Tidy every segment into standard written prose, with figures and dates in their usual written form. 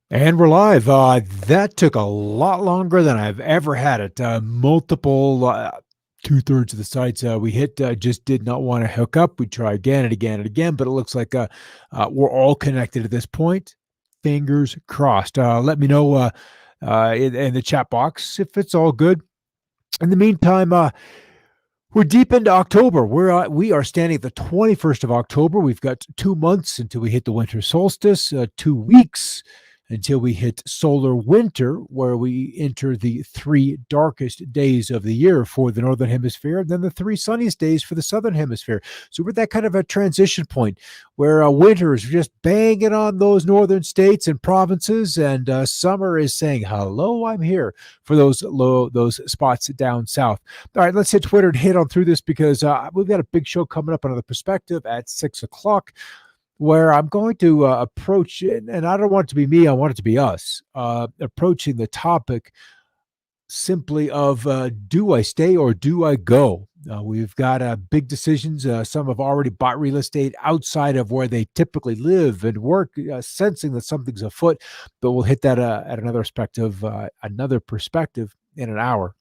And we're live. That took a lot longer than I've ever had it. Multiple, two-thirds of the sites we hit just did not want to hook up. We try again and again and again, but it looks like we're all connected at this point. Fingers crossed. Let me know in the chat box if it's all good. In the meantime, we're deep into October. We are standing at the 21st of October. We've got 2 months until we hit the winter solstice, 2 weeks until we hit solar winter, where we enter the three darkest days of the year for the Northern Hemisphere, and then the three sunniest days for the Southern Hemisphere. So we're at that kind of a transition point where winter is just banging on those northern states and provinces, and summer is saying, "Hello, I'm here," for those spots down south. All right, let's hit Twitter and hit on through this because we've got a big show coming up, Another Perspective at 6 o'clock, where I'm going to approach it, and I don't want it to be me, I want it to be us, approaching the topic simply of do I stay or do I go? We've got big decisions. Some have already bought real estate outside of where they typically live and work, sensing that something's afoot. But we'll hit that at another perspective in an hour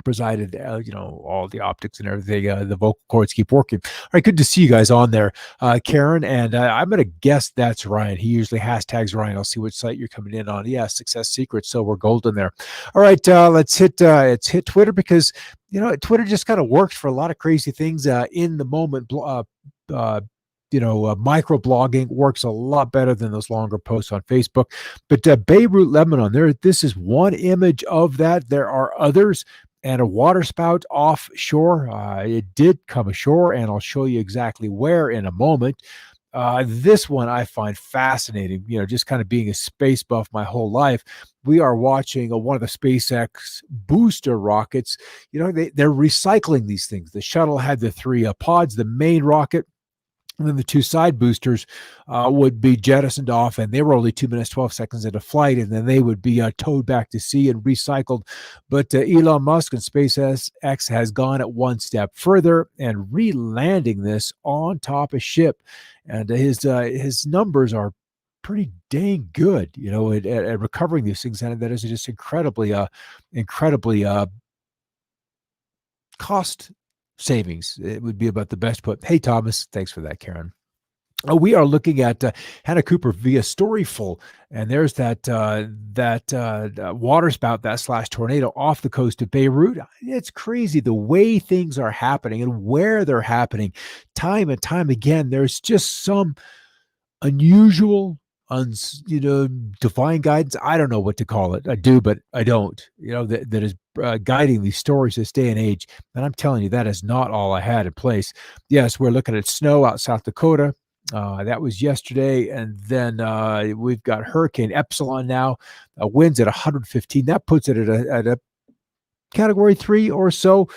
presided, all the optics and everything. The vocal cords keep working. All right, good to see you guys on there, Karen. And I'm going to guess that's Ryan. He usually hashtags Ryan. I'll see which site you're coming in on. Yeah, Success Secrets. So we're golden there. All right, let's hit Twitter because Twitter just kind of works for a lot of crazy things in the moment. Micro blogging works a lot better than those longer posts on Facebook. But Beirut, Lebanon, this is one image of that. There are others, and a water spout offshore. It did come ashore, and I'll show you exactly where in a moment. This one I find fascinating, just kind of being a space buff my whole life. We are watching one of the SpaceX booster rockets. They're recycling these things. The shuttle had the three pods, the main rocket, and then the two side boosters would be jettisoned off, and they were only 2 minutes, 12 seconds into flight, and then they would be towed back to sea and recycled. But Elon Musk and SpaceX has gone at one step further and re-landing this on top of ship. And his numbers are pretty dang good, at recovering these things. And that is just incredibly cost savings. It would be about the best put. Hey, Thomas, thanks for that, Karen. We are looking at Hannah Cooper via Storyful, and there's that water spout, that slash tornado off the coast of Beirut. It's crazy the way things are happening and where they're happening. Time and time again, there's just some unusual, divine guidance. I don't know what to call it. I do, but I don't. That is guiding these stories this day and age. And I'm telling you, that is not all I had in place. Yes, we're looking at snow out South Dakota. That was yesterday. And then we've got Hurricane Epsilon now. Winds at 115. That puts it at a category 3 or so.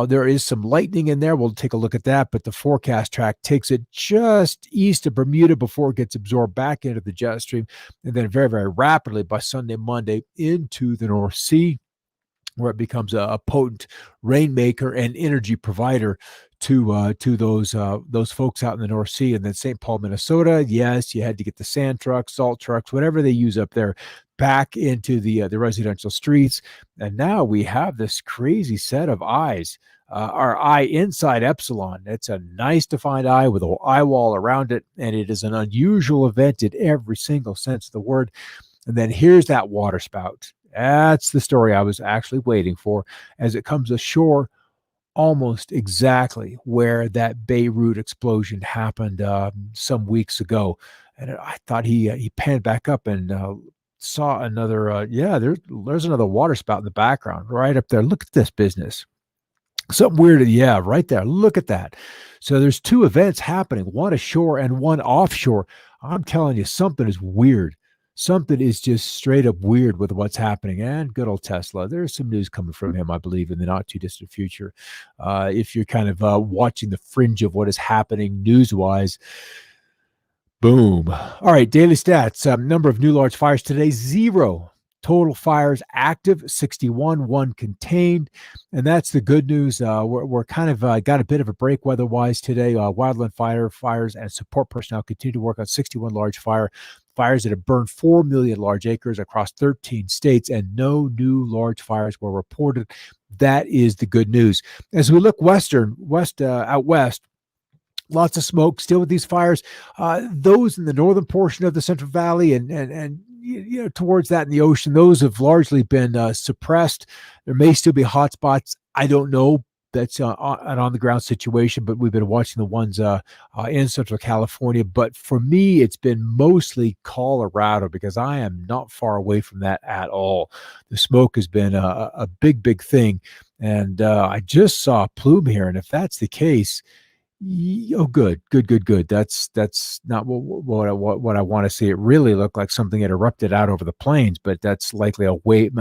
There is some lightning in there. We'll take a look at that. But the forecast track takes it just east of Bermuda before it gets absorbed back into the jet stream. And then very, very rapidly by Sunday, Monday into the North Sea, where it becomes a potent rainmaker and energy provider to those folks out in the North Sea. And then St. Paul, Minnesota, yes, you had to get the sand trucks, salt trucks, whatever they use up there, back into the residential streets. And now we have this crazy set of eyes. Our eye inside Epsilon. It's a nice defined eye with an eye wall around it, and it is an unusual event in every single sense of the word. And then here's that water spout. That's the story I was actually waiting for, as it comes ashore almost exactly where that Beirut explosion happened some weeks ago. And I thought he panned back up and saw another, there's another water spout in the background right up there. Look at this business. Something weird. Yeah, right there. Look at that. So there's two events happening, one ashore and one offshore. I'm telling you, something is weird. Something is just straight up weird with what's happening. And good old Tesla. There's some news coming from him, I believe, in the not too distant future. If you're kind of watching the fringe of what is happening news-wise, boom. All right, daily stats. Number of new large fires today, 0. Total fires active, 61, 1 contained. And that's the good news. We're kind of got a bit of a break weather-wise today. Wildland firefighters and support personnel continue to work on 61 large fires fires that have burned 4 million large acres across 13 states, and no new large fires were reported. That is the good news. As we look out west, lots of smoke still with these fires. Those in the northern portion of the Central Valley and towards that in the ocean, those have largely been suppressed. There may still be hot spots. I don't know. That's an on the ground situation, but we've been watching the ones in Central California. But for me, it's been mostly Colorado because I am not far away from that at all. The smoke has been a big, big thing. And I just saw a plume here. And if that's the case, oh, good. That's not what I want to see. It really looked like something had erupted out over the plains, but that's likely a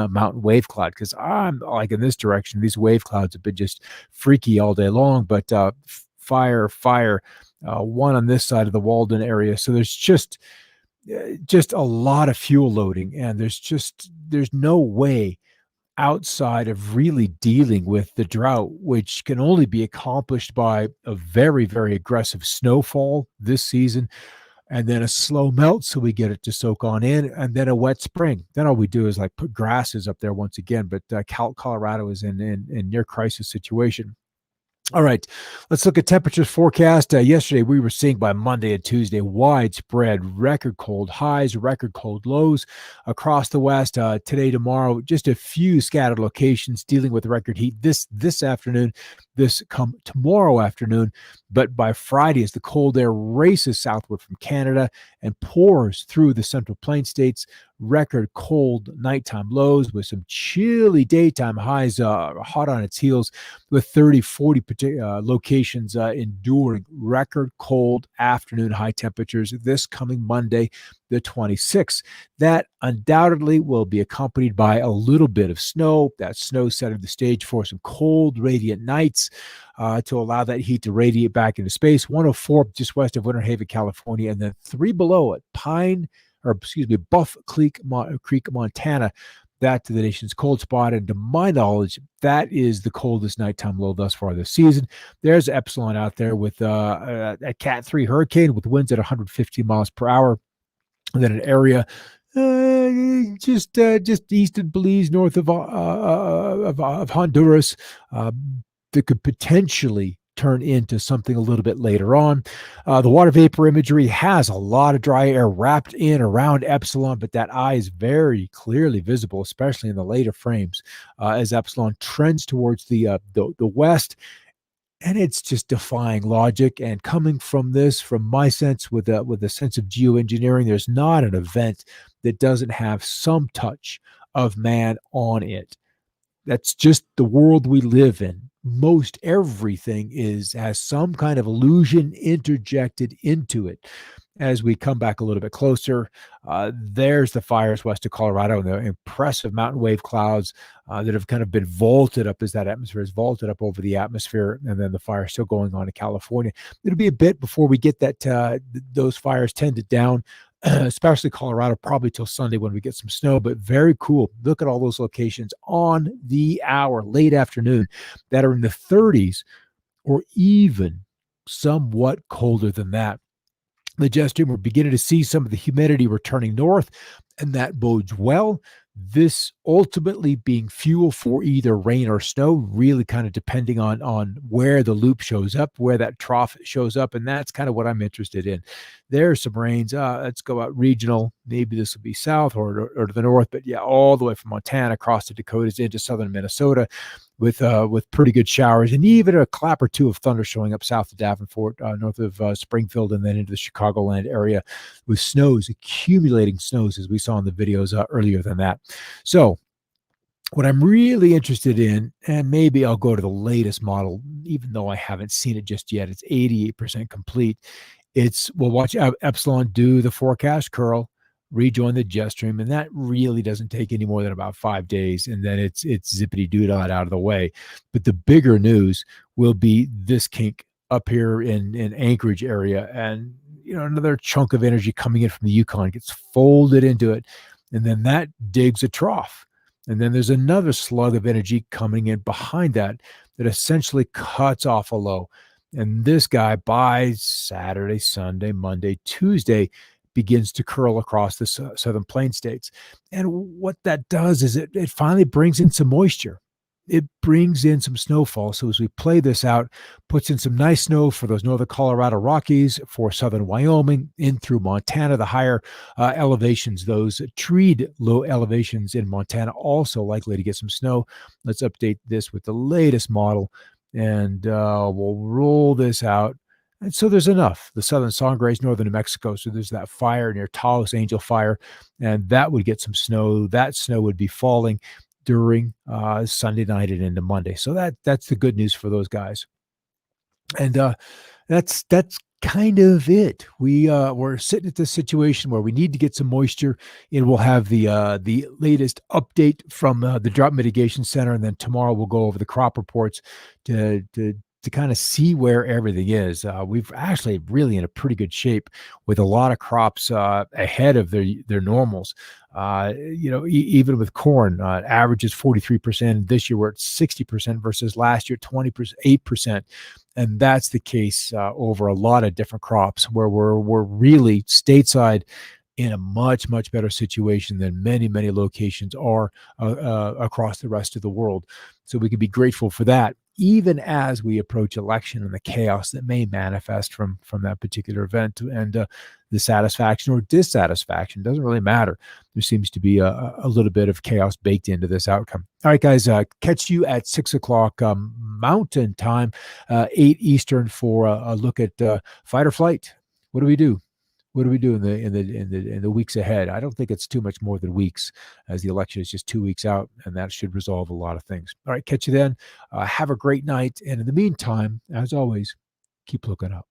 mountain wave cloud because I'm like in this direction. These wave clouds have been just freaky all day long. But fire, one on this side of the Walden area. So there's just a lot of fuel loading, and there's no way outside of really dealing with the drought, which can only be accomplished by a very, very aggressive snowfall this season, and then a slow melt so we get it to soak on in, and then a wet spring. Then all we do is like put grasses up there once again. But Colorado is in near crisis situation. All right, let's look at temperatures forecast. Yesterday, we were seeing by Monday and Tuesday widespread record cold highs, record cold lows across the West. Today, tomorrow, just a few scattered locations dealing with record heat this afternoon, this come tomorrow afternoon. But by Friday, as the cold air races southward from Canada and pours through the Central Plains states, record cold nighttime lows with some chilly daytime highs hot on its heels with 30, 40 locations enduring record cold afternoon high temperatures this coming Monday, the 26th. That undoubtedly will be accompanied by a little bit of snow. That snow setting the stage for some cold, radiant nights to allow that heat to radiate back into space. 104 just west of Winter Haven, California, and then 3 below at Buff Creek, Montana. That to the nation's cold spot. And to my knowledge, that is the coldest nighttime low thus far this season. There's Epsilon out there with a Cat 3 hurricane with winds at 150 miles per hour. And then an area just east of Belize, north of Honduras, that could potentially turn into something a little bit later on. The water vapor imagery has a lot of dry air wrapped in around Epsilon, but that eye is very clearly visible, especially in the later frames as Epsilon trends towards the west. And it's just defying logic. And coming from this, from my sense, with a sense of geoengineering, there's not an event that doesn't have some touch of man on it. That's just the world we live in. Most everything has some kind of illusion interjected into it. As we come back a little bit closer, there's the fires west of Colorado and the impressive mountain wave clouds that have kind of been vaulted up as that atmosphere is vaulted up over the atmosphere, and then the fire still going on in California. It'll be a bit before we get that those fires tended down, especially Colorado, probably till Sunday when we get some snow, but very cool. Look at all those locations on the hour, late afternoon, that are in the 30s or even somewhat colder than that. The jet stream, we're beginning to see some of the humidity returning north, and that bodes well. This ultimately being fuel for either rain or snow, really kind of depending on where the loop shows up, where that trough shows up, and that's kind of what I'm interested in. There's some rains. Let's go out regional. Maybe this will be south or to the north, but yeah, all the way from Montana across the Dakotas into southern Minnesota, with pretty good showers and even a clap or two of thunder showing up south of Davenport, north of Springfield, and then into the Chicagoland area with accumulating snows, as we saw in the videos earlier than that. So what I'm really interested in, and maybe I'll go to the latest model, even though I haven't seen it just yet, it's 88% complete. We'll watch Epsilon do the forecast curl, rejoin the jet stream, and that really doesn't take any more than about 5 days, and then it's zippity doo dah out of the way. But the bigger news will be this kink up here in Anchorage area, and another chunk of energy coming in from the Yukon gets folded into it, and then that digs a trough, and then there's another slug of energy coming in behind that essentially cuts off a low. And this guy by Saturday, Sunday, Monday, Tuesday begins to curl across the southern plain states. And what that does is it finally brings in some moisture. It brings in some snowfall. So as we play this out, puts in some nice snow for those northern Colorado Rockies, for southern Wyoming, in through Montana, the higher elevations, those treed low elevations in Montana, also likely to get some snow. Let's update this with the latest model, and we'll roll this out. And so there's enough. The southern Sangres, northern New Mexico. So there's that fire near Taos, Angel Fire, and that would get some snow. That snow would be falling during Sunday night and into Monday. So that's the good news for those guys. And that's kind of it. We're sitting at this situation where we need to get some moisture, and we'll have the latest update from the Drought Mitigation Center, and then tomorrow we'll go over the crop reports to kind of see where everything is. We've actually really in a pretty good shape with a lot of crops ahead of their normals. Even with corn, averages 43%. This year we're at 60% versus last year 8%, and that's the case over a lot of different crops where we're really stateside in a much better situation than many locations are across the rest of the world. So we can be grateful for that, even as we approach election and the chaos that may manifest from that particular event, and the satisfaction or dissatisfaction doesn't really matter. There seems to be a little bit of chaos baked into this outcome. All right, guys, catch you at 6:00 Mountain Time, 8 Eastern for a look at fight or flight. What do we do? What do we do in the weeks ahead? I don't think it's too much more than weeks, as the election is just 2 weeks out, and that should resolve a lot of things. All right, catch you then. Have a great night, and in the meantime, as always, keep looking up.